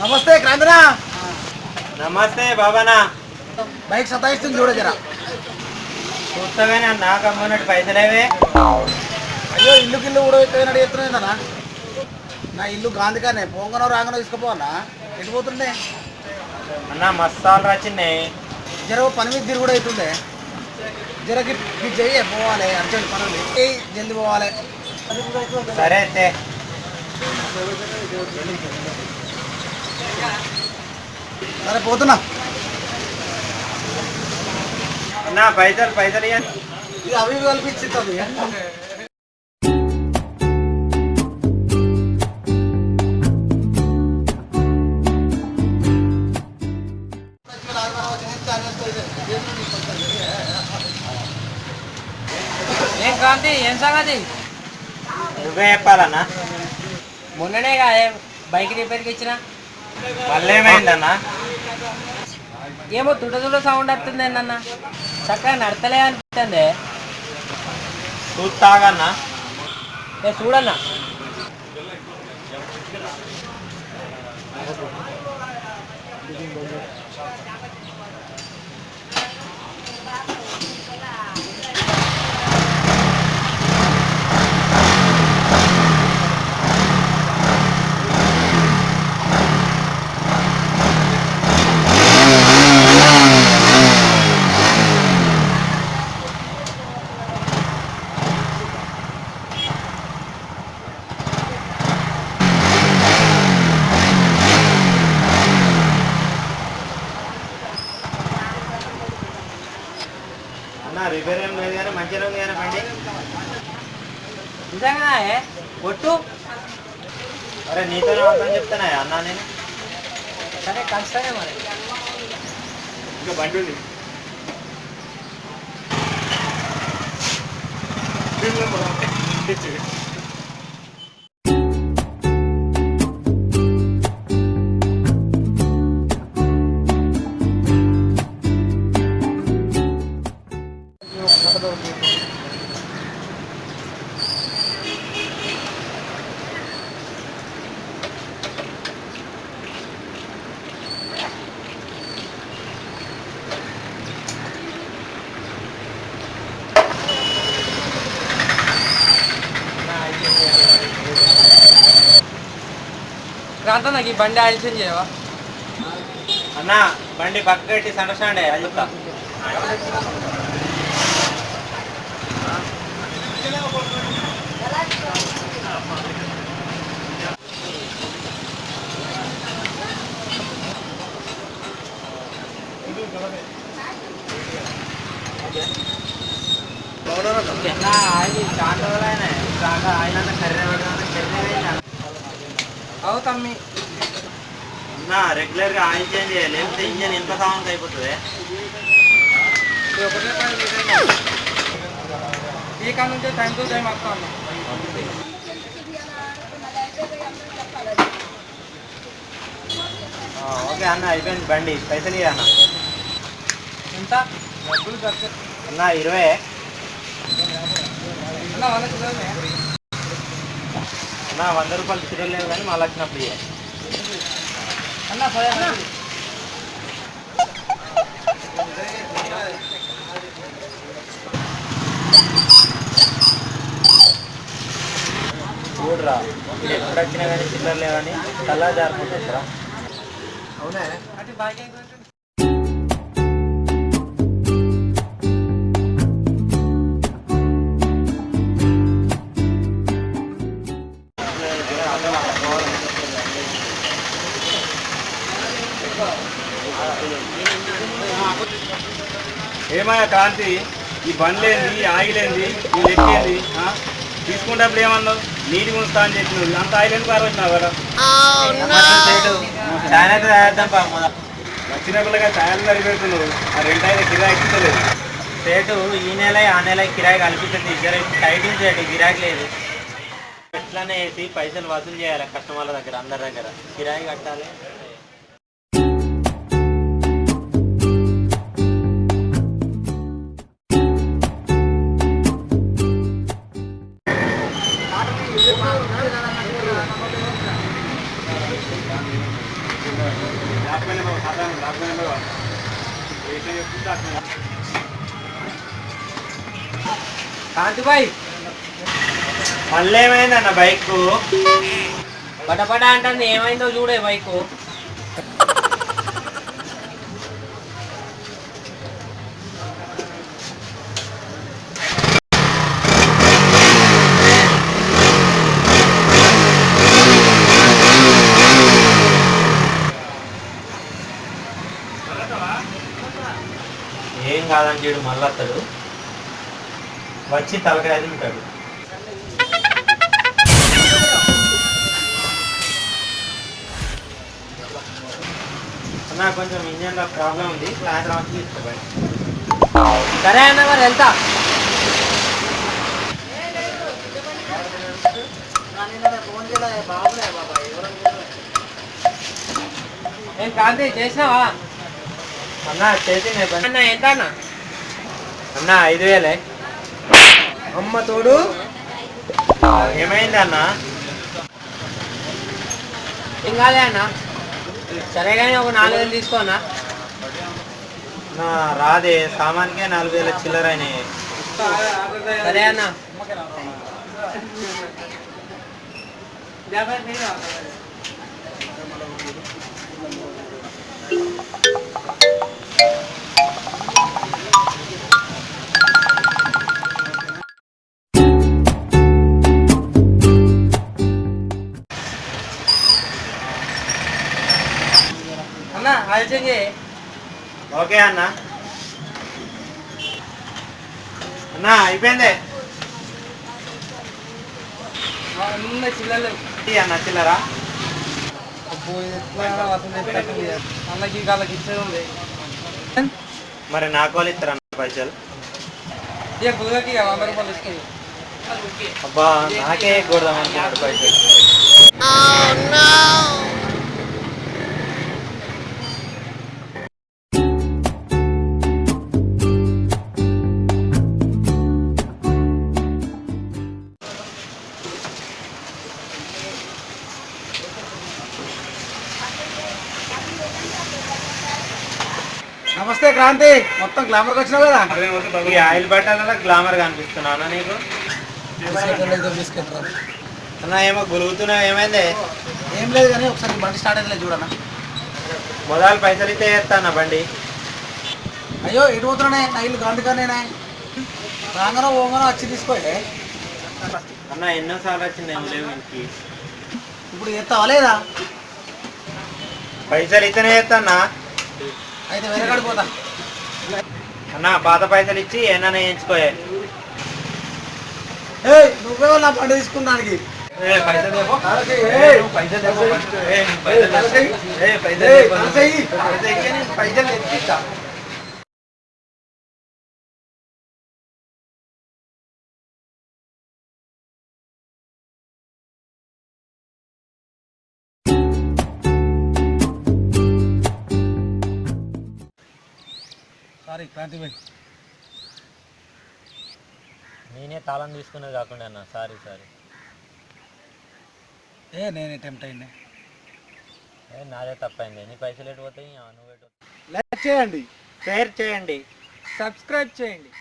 నమస్తే క్రాంతినా. నమస్తే బాబానా. బైక్ సతాయిస్తుంది చూడ జరా. చూస్తాగానే నాకు అమ్మన్నట్టు పైసలేవే. అయ్యో ఇల్లు కూడా ఎత్తుకున్నాడు ఎత్తున్నదన్నా. నా ఇల్లు గాంధీగానే పొంగనో రాంగనో తీసుకుపోవన్నా. ఎటు పోతుండే అన్న మస్తాలు రాచిన్నాయి. జర పని మీద తిరుగుడు అవుతుండే. జరకి చెయ్యి పోవాలి, అర్జెంట్ పనులు జల్ది పోవాలి. సరే అయితే సరే పోతున్నా. అన్న పైసలు ఇవ్వండి. ఇక అవి కల్పించింది. ఏం క్రాంతి, ఏం సంగతి? నువ్వే చెప్పాలన్నా. మొన్ననే బైక్ రిపేర్కి ఇచ్చిన. మళ్ళీ ఏమైందన్నా? ఏమో తుట సౌండ్ వస్తుంది అన్న. చక్కగా నడతలే అనిపిస్తుంది. చూస్తాగన్నా. నేను చూడన్నా. అన్న రిపేర్ ఏం లేదు కానీ మంచిగా ఉంది కానీ బండి. నిజంగా కొట్టు. అరే నీతో అర్థం చెప్తానా అన్నా నేను. సరే కలుస్తానే మరి. ఇంకా బండి ఉంది. క్రాంతి, నాకు ఈ బండి ఆయిల్ చేంజ్ చేయవా? అన్న బండి పక్క పెట్టి సండర్స్టాండ్ అది చెప్తా. అవు తమ్మి. అన్న రెగ్యులర్ గా ఆయిల్ చేంజ్ చేయాలి, లేకపోతే ఇంజన్ ఎంత సామాన్ అయిపోతుంది. ఈ కాడ నుంచి టైం టు టైం వస్తా ఉన్నా. ఓకే అన్న అయిపోయింది బండి. పైసలు ఇవ్వ అన్న. ఎంత డబ్బులు ఖర్చు అన్న 20. అన్న 100 కిలోలు అన్న 100 రూపాయలు చిరలు లేవు కానీ మళ్ళీ వచ్చినప్పుడు ఇవ్వ. అన్న. సరే అన్న. చూడరా ఇది ఎప్పుడు వచ్చినా కానీ చిల్లర లేవని తలా జారుకుంటుందిరా. అవునే అంటే బాగా ఏమయ్యా క్రాంతి, ఈ బండ్లేంది, ఆయిలేంది, ఈ లెక్కేంది? తీసుకున్నప్పుడు ఏమన్నావు నీటి ఉంచుతా అని చెప్పినావు. అంత ఆయిల్ ఎందుకు పారవచ్చినావు కదా? వచ్చిన పిల్లగా ఛాయలు సరిపెడుతున్నావు. ఆ రెంట్ అయితే కిరాయి ఎక్కించలేదు. సేటు ఈ నెల ఆ నెల కిరాయి కల్పించండి. ఇద్దరు టైటింగ్ చేయడం గిరాకీ లేదు. ఎట్లానే వేసి పైసలు వసూలు చేయాలి కస్టమర్ల దగ్గర, అందరి దగ్గర కిరాయి కట్టాలి. కాంతిబాయ్ మళ్ళీ ఏమైందన్న బైక్? పటపట అంటుంది, ఏమైందో చూడే బైక్. ఏం కాదని చెడు మళ్ళీ అతడు వచ్చి తలకాయ ఉంటాడు. అన్న కొంచెం ఇంజన్లో ప్రాబ్లం ఉంది, సాయంత్రం వచ్చి తీసుకోండి. సరే అన్న, మరి వెళ్తా. ఏం కాంతి చేసినావా? అన్న చేసి అన్న ఎంత అన్న? అన్న 5,000. అమ్మ తోడు. ఏమైంది అన్న? ఏం కాలే అన్న. సరే కానీ ఒక 4,000 తీసుకో అన్న. నా రాదే, సామాన్కే 4,000 చిల్లర అయినాయి. సరే అన్న. అన్న ఆలోచన ఓకే అన్న. అన్న అయిపోయింది అన్న చిల్లలు. అన్న చిల్లరా. అబ్బో, ఎట్లా వస్తుంది అన్నకి వాళ్ళకి ఇచ్చేది ఉంది. మరి నాకు వాళ్ళు ఇస్తారా పైసలు? ఇక గురుగాకి 100 రూపాయలు ఇస్తుంది. అబ్బా నాకే కొడదాం అనుకున్నాడు పైసలు. నమస్తే క్రాంతి, మొత్తం గ్లామర్కి వచ్చినావు కదా. ఈ ఆయిల్ బట్టల గ్లామర్ కనిపిస్తున్నానా నీకు? అన్న ఏమో గురుగుతున్నావు, ఏమైంది? ఏం లేదు కానీ ఒకసారి బండి స్టార్ట్ అయితే చూడన్నా. మొదలు పైసలు ఇస్తే చేస్తాను బండి. అయ్యో ఎటు పోతున్నానే, నా ఇల్లు గాంధీగానేనా. రాగానో ఓగానో వచ్చి తీసుకోండి. అన్న ఎన్నోసార్లు వచ్చింది, ఏం లేవు ఇంటికి. ఇప్పుడు ఎత్తావా లేదా? పైసలు ఇస్తేనే చేస్తానా. అయితే వేరే కాడికి పోతా. అన్న పాత పైసలు ఇచ్చి ఏమన్నా వేయించుకోయే. నువ్వే నా బండి తీసుకున్నానికి. పైసలు ఎత్తిస్తా. సారీ క్రాంతి భాయ్, నేనే తాళం తీసుకునేది కాకుండా అన్న. సారీ. నేను అటెంప్ట్ అయింది. నాదే తప్పైంది. నీ పైసలు ఎటు పోతాయి, నువ్వు ఎటు. లైక్ చేయండి, షేర్ చేయండి, సబ్స్క్రైబ్ చేయండి.